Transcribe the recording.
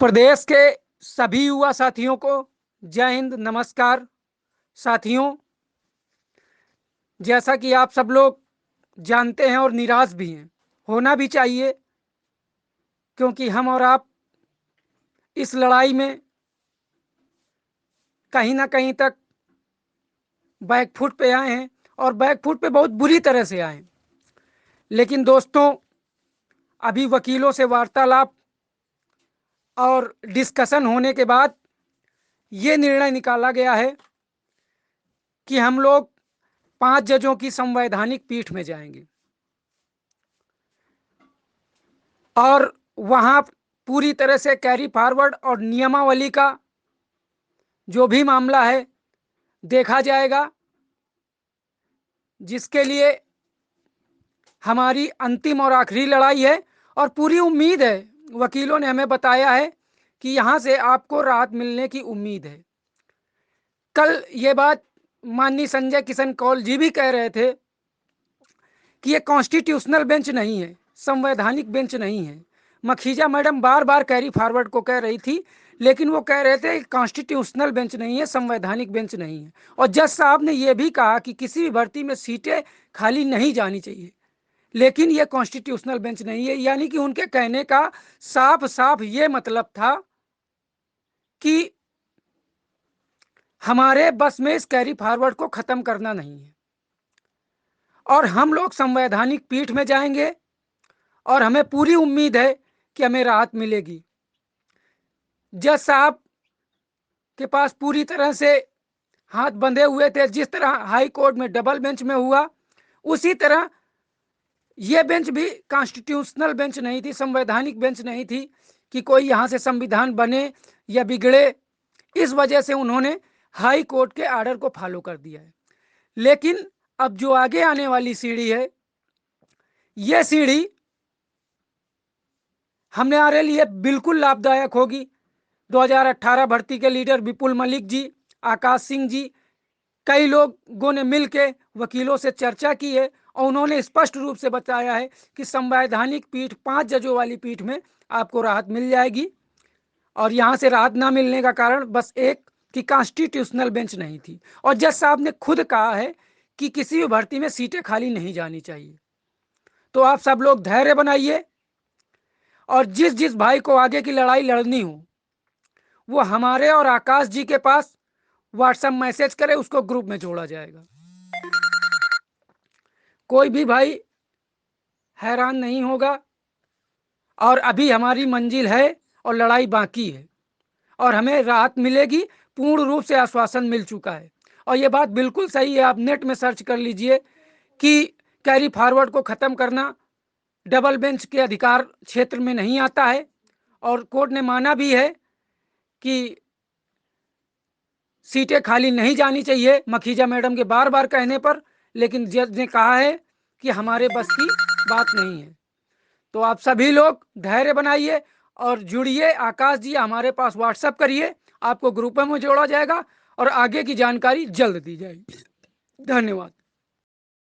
प्रदेश के सभी युवा साथियों को जय हिंद, नमस्कार। साथियों, जैसा कि आप सब लोग जानते हैं और निराश भी हैं, होना भी चाहिए, क्योंकि हम और आप इस लड़ाई में कहीं ना कहीं तक बैकफुट पे आए हैं और बैकफुट पे बहुत बुरी तरह से आए हैं। लेकिन दोस्तों, अभी वकीलों से वार्तालाप और डिस्कशन होने के बाद ये निर्णय निकाला गया है कि हम लोग 5 जजों की संवैधानिक पीठ में जाएंगे और वहां पूरी तरह से कैरी फॉरवर्ड और नियमावली का जो भी मामला है देखा जाएगा, जिसके लिए हमारी अंतिम और आखिरी लड़ाई है। और पूरी उम्मीद है, वकीलों ने हमें बताया है कि यहां से आपको राहत मिलने की उम्मीद है। कल ये बात माननीय संजय किशन कौल जी भी कह रहे थे कि ये कॉन्स्टिट्यूशनल बेंच नहीं है, संवैधानिक बेंच नहीं है। मखीजा मैडम बार बार कैरी फॉरवर्ड को कह रही थी, लेकिन वो कह रहे थे कॉन्स्टिट्यूशनल बेंच नहीं है, संवैधानिक बेंच नहीं है। और जज साहब ने यह भी कहा कि किसी भी भर्ती में सीटें खाली नहीं जानी चाहिए, लेकिन यह कॉन्स्टिट्यूशनल बेंच नहीं है। यानी कि उनके कहने का साफ साफ ये मतलब था कि हमारे बस में इस कैरी फॉरवर्ड को खत्म करना नहीं है और हम लोग संवैधानिक पीठ में जाएंगे और हमें पूरी उम्मीद है कि हमें राहत मिलेगी। जज साहब के पास पूरी तरह से हाथ बंधे हुए थे। जिस तरह हाई कोर्ट में डबल बेंच में हुआ, उसी तरह यह बेंच भी कॉन्स्टिट्यूशनल बेंच नहीं थी, संवैधानिक बेंच नहीं थी कि कोई यहां से संविधान बने या बिगड़े। इस वजह से उन्होंने हाई कोर्ट के आर्डर को फॉलो कर दिया है। लेकिन अब जो आगे आने वाली सीढ़ी है, यह सीढ़ी हमारे लिए बिल्कुल लाभदायक होगी। 2018 भर्ती के लीडर विपुल मलिक जी, आकाश सिंह जी, कई लोगों ने मिलकर वकीलों से चर्चा की है और उन्होंने स्पष्ट रूप से बताया है कि संवैधानिक पीठ 5 जजों वाली पीठ में आपको राहत मिल जाएगी। और यहां से राहत ना मिलने का कारण बस एक कि कॉन्स्टिट्यूशनल बेंच नहीं थी। और जज साहब ने खुद कहा है कि किसी भी भर्ती में सीटें खाली नहीं जानी चाहिए। तो आप सब लोग धैर्य बनाइए और जिस जिस भाई को आगे की लड़ाई लड़नी हो, वो हमारे और आकाश जी के पास व्हाट्सएप मैसेज करे, उसको ग्रुप में जोड़ा जाएगा। कोई भी भाई हैरान नहीं होगा। और अभी हमारी मंजिल है और लड़ाई बाकी है और हमें राहत मिलेगी, पूर्ण रूप से आश्वासन मिल चुका है। और ये बात बिल्कुल सही है, आप नेट में सर्च कर लीजिए कि कैरी फॉरवर्ड को खत्म करना डबल बेंच के अधिकार क्षेत्र में नहीं आता है। और कोर्ट ने माना भी है कि सीटें खाली नहीं जानी चाहिए, मखीजा मैडम के बार बार कहने पर। लेकिन जज ने कहा है कि हमारे बस की बात नहीं है। तो आप सभी लोग धैर्य बनाइए और जुड़िए। आकाश जी हमारे पास व्हाट्सएप करिए, आपको ग्रुप में जोड़ा जाएगा और आगे की जानकारी जल्द दी जाएगी। धन्यवाद।